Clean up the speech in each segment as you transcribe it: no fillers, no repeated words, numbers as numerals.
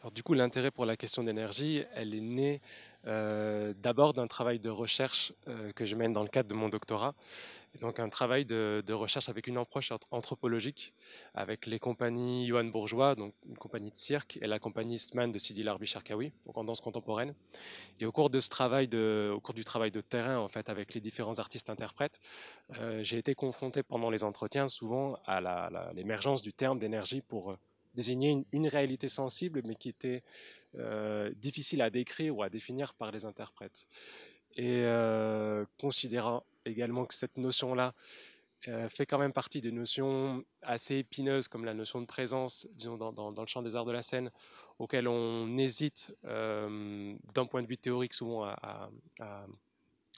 Alors du coup, l'intérêt pour la question d'énergie, elle est née d'abord d'un travail de recherche que je mène dans le cadre de mon doctorat. Et donc un travail de recherche avec une approche anthropologique, avec les compagnies Johann Bourgeois, donc une compagnie de cirque, et la compagnie Eastman de Sidi Larbi Cherkaoui, donc en danse contemporaine. Et au cours de ce travail au cours du travail de terrain en fait avec les différents artistes interprètes, j'ai été confronté pendant les entretiens souvent à l'émergence du terme d'énergie pour désigner une réalité sensible, mais qui était difficile à décrire ou à définir par les interprètes. Et considérant également que cette notion-là fait quand même partie des notions assez épineuses comme la notion de présence, disons, dans le champ des arts de la scène, auquel on hésite d'un point de vue théorique souvent à- à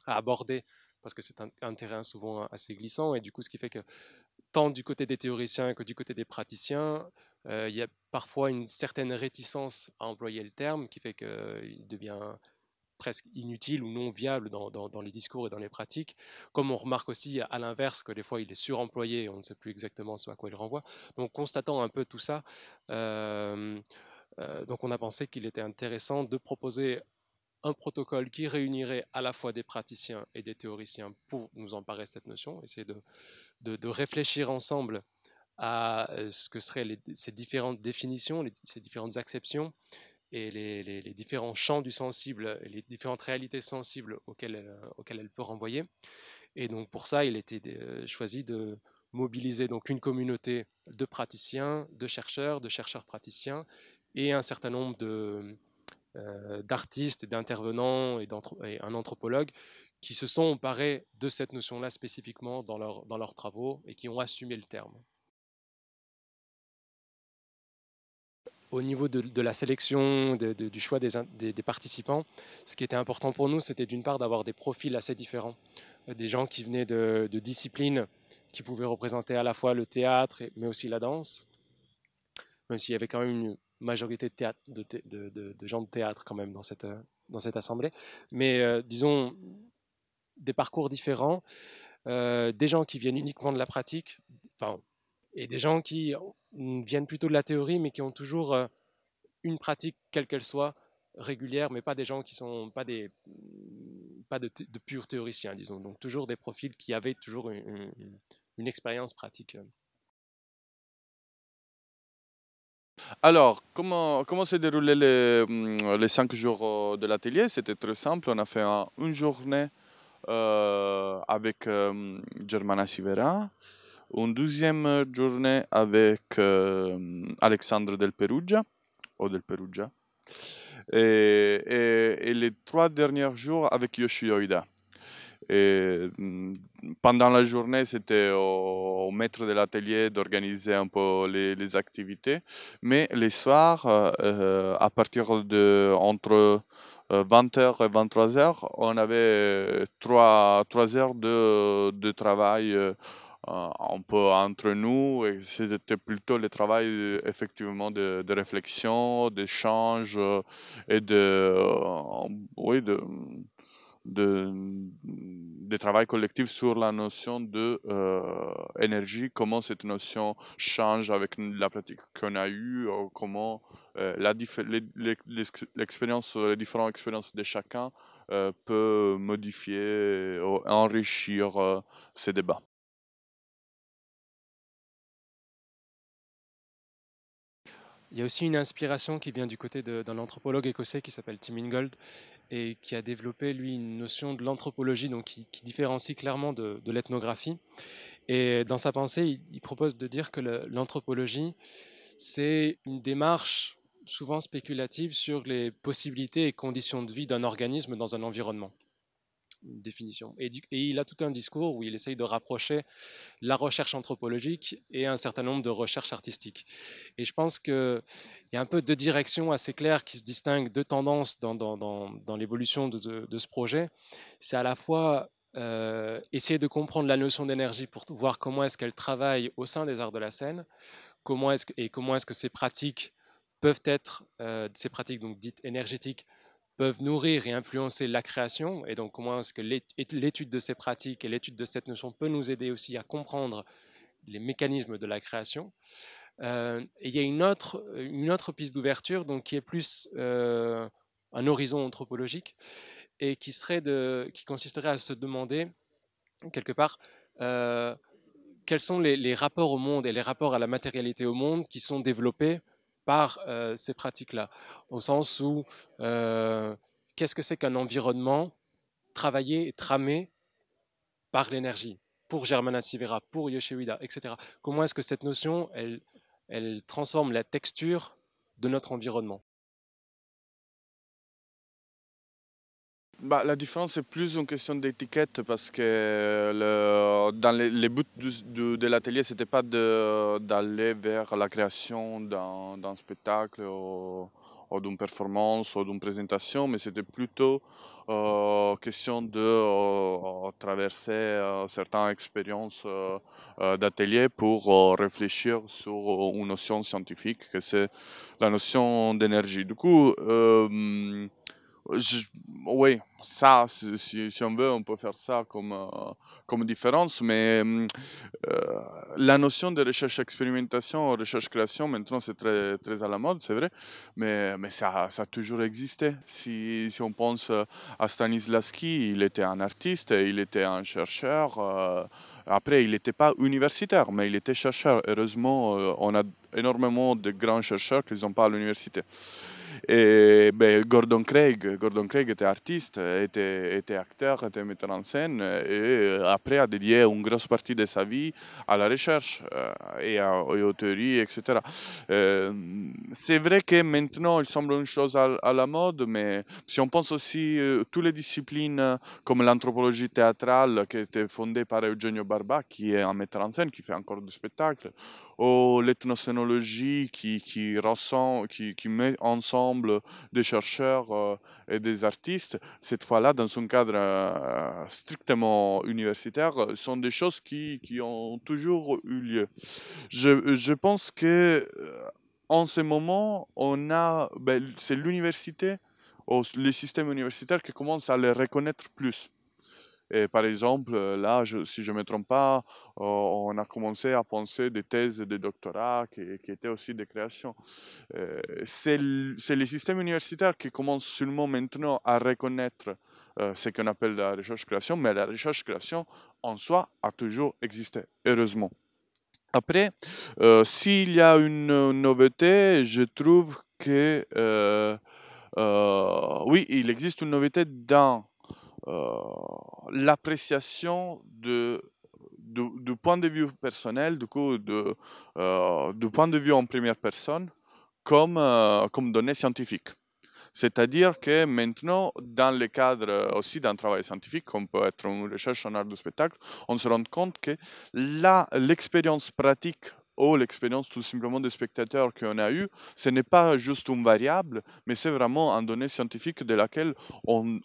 aborder, parce que c'est un terrain souvent assez glissant, et du coup ce qui fait que tant du côté des théoriciens que du côté des praticiens, il y a parfois une certaine réticence à employer le terme, qui fait qu'il devient presque inutile ou non viable dans les discours et dans les pratiques, comme on remarque aussi à l'inverse que des fois il est suremployé et on ne sait plus exactement ce à quoi il renvoie. Donc constatant un peu tout ça, euh, donc on a pensé qu'il était intéressant de proposer un protocole qui réunirait à la fois des praticiens et des théoriciens pour nous emparer cette notion, essayer de réfléchir ensemble à ce que seraient ces différentes définitions, ces différentes acceptions et les différents champs du sensible, et les différentes réalités sensibles auxquelles elle peut renvoyer. Et donc pour ça, il était choisi de mobiliser donc une communauté de praticiens, de chercheurs praticiens, et un certain nombre d'artistes, d'intervenants et un anthropologue qui se sont emparés de cette notion-là spécifiquement dans leurs travaux et qui ont assumé le terme. Au niveau de la sélection, du choix des participants, ce qui était important pour nous, c'était d'une part d'avoir des profils assez différents. Des gens qui venaient de disciplines qui pouvaient représenter à la fois le théâtre, mais aussi la danse, même s'il y avait quand même une majorité de, théâtre, de gens de théâtre quand même dans cette assemblée. Mais disons, des parcours différents, des gens qui viennent uniquement de la pratique, enfin, et des gens qui viennent plutôt de la théorie, mais qui ont toujours une pratique, quelle qu'elle soit, régulière, mais pas des gens qui sont pas de purs théoriciens, disons. Donc toujours des profils qui avaient toujours une expérience pratique. Alors, comment s'est déroulé les 5 jours de l'atelier? C'était très simple. On a fait une journée avec Germana Sivera, une deuxième journée avec Alexandre del Perugia, ou del Perugia, et les 3 derniers jours avec Yoshi Oida. Et pendant la journée, c'était au maître de l'atelier d'organiser un peu les activités. Mais les soirs, à partir de entre 20 h et 23 h, on avait 3 heures de travail un peu entre nous. Et c'était plutôt le travail effectivement de réflexion, d'échange et oui, de travail collectif sur la notion de énergie, comment cette notion change avec la pratique qu'on a eue, comment l'expérience, les différentes expériences de chacun peut modifier, enrichir ces débats. Il y a aussi une inspiration qui vient du côté d'un anthropologue écossais qui s'appelle Tim Ingold et qui a développé, lui, une notion de l'anthropologie donc qui différencie clairement de l'ethnographie. Et dans sa pensée, il propose de dire que l'anthropologie, c'est une démarche souvent spéculative sur les possibilités et conditions de vie d'un organisme dans un environnement. Une définition. Et il a tout un discours où il essaye de rapprocher la recherche anthropologique et un certain nombre de recherches artistiques. Et je pense qu'il y a un peu deux directions assez claires qui se distinguent, deux tendances dans l'évolution de ce projet. C'est à la fois essayer de comprendre la notion d'énergie pour voir comment est-ce qu'elle travaille au sein des arts de la scène, comment est-ce que ces pratiques peuvent être, ces pratiques donc dites énergétiques, peuvent nourrir et influencer la création, et donc comment est-ce que l'étude de ces pratiques et l'étude de cette notion peut nous aider aussi à comprendre les mécanismes de la création. Et il y a une autre piste d'ouverture, donc qui est plus un horizon anthropologique et qui consisterait à se demander quelque part euh, quels sont les rapports au monde et les rapports à la matérialité au monde qui sont développés par ces pratiques-là, au sens où qu'est-ce que c'est qu'un environnement travaillé et tramé par l'énergie, pour Germana Sivera, pour Yoshio Ueda, etc. Comment est-ce que cette notion, elle transforme la texture de notre environnement? Bah, la différence est plus une question d'étiquette parce que dans les buts de l'atelier, c'était pas d'aller vers la création d'un spectacle ou d'une performance ou d'une présentation, mais c'était plutôt question de traverser certaines expériences d'atelier pour réfléchir sur une notion scientifique, que c'est la notion d'énergie. Du coup, je- oui, ça, si on veut, on peut faire ça comme différence, mais la notion de recherche-expérimentation, recherche-création, maintenant, c'est très à la mode, c'est vrai, mais ça a toujours existé. Si on pense à Stanislavski, il était un artiste, il était un chercheur. Après, il n'était pas universitaire, mais il était chercheur. Heureusement, on a énormément de grands chercheurs qui ne sont pas à l'université. Et ben, Gordon Craig était artiste, était acteur, était metteur en scène, et après a dédié une grosse partie de sa vie à la recherche et aux théories, etc. C'est vrai que maintenant, il semble une chose à la mode, mais si on pense aussi toutes les disciplines comme l'anthropologie théâtrale qui a été fondée par Eugenio Barba, qui est un metteur en scène, qui fait encore du spectacle, ou l'ethnocénologie qui met ensemble des chercheurs et des artistes, cette fois-là dans un cadre strictement universitaire, sont des choses qui ont toujours eu lieu. Je pense que en ce moment, c'est l'université, ou le système universitaire qui commence à les reconnaître plus. Et par exemple, là, si je ne me trompe pas, on a commencé à penser des thèses de doctorat qui étaient aussi des créations. C'est le système universitaire qui commence seulement maintenant à reconnaître ce qu'on appelle la recherche-création, mais la recherche-création en soi a toujours existé, heureusement. Après, s'il y a une nouveauté, je trouve que oui, il existe une nouveauté dans euh, l'appréciation du point de vue personnel, du coup, du point de vue en première personne, comme données scientifiques. C'est-à-dire que maintenant, dans le cadre aussi d'un travail scientifique, comme peut être une recherche en art du spectacle, on se rend compte que l'expérience pratique ou l'expérience tout simplement des spectateurs qu'on a eu, ce n'est pas juste une variable, mais c'est vraiment une donnée scientifique de laquelle on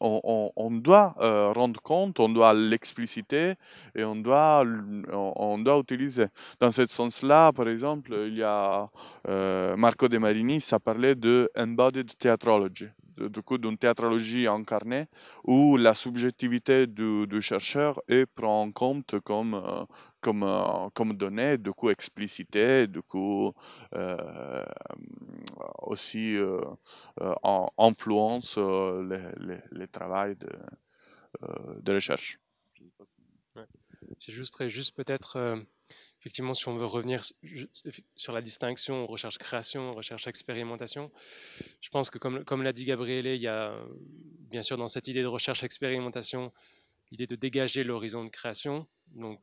doit rendre compte, on doit l'expliciter et on doit utiliser. Dans ce sens-là, par exemple, il y a Marco De Marinis a parlé de embodied theatrology, du coup d'une théâtrologie incarnée où la subjectivité du chercheur est prise en compte comme donnée, du coup explicitée, du coup aussi influence les travaux de recherche. Ouais. J'ajusterais juste peut-être, effectivement, si on veut revenir sur la distinction recherche-création, recherche-expérimentation, je pense que comme l'a dit Gabriele, il y a bien sûr dans cette idée de recherche-expérimentation, l'idée de dégager l'horizon de création, donc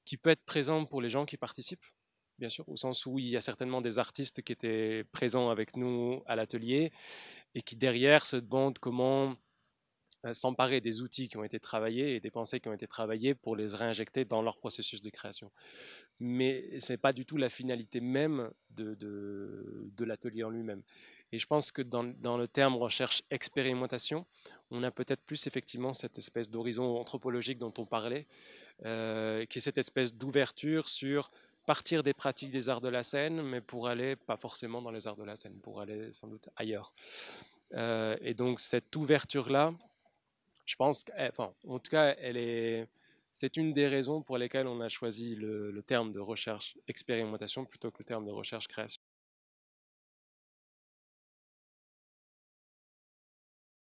qui peut être présent pour les gens qui participent, bien sûr, au sens où il y a certainement des artistes qui étaient présents avec nous à l'atelier et qui derrière se demandent comment s'emparer des outils qui ont été travaillés et des pensées qui ont été travaillées pour les réinjecter dans leur processus de création. Mais ce n'est pas du tout la finalité même de l'atelier en lui-même. Et je pense que dans le terme recherche-expérimentation, on a peut-être plus effectivement cette espèce d'horizon anthropologique dont on parlait, qui est cette espèce d'ouverture sur partir des pratiques des arts de la scène, mais pour aller pas forcément dans les arts de la scène, pour aller sans doute ailleurs. Et donc cette ouverture-là, je pense, enfin, en tout cas, C'est une des raisons pour lesquelles on a choisi le terme de recherche-expérimentation plutôt que le terme de recherche-création.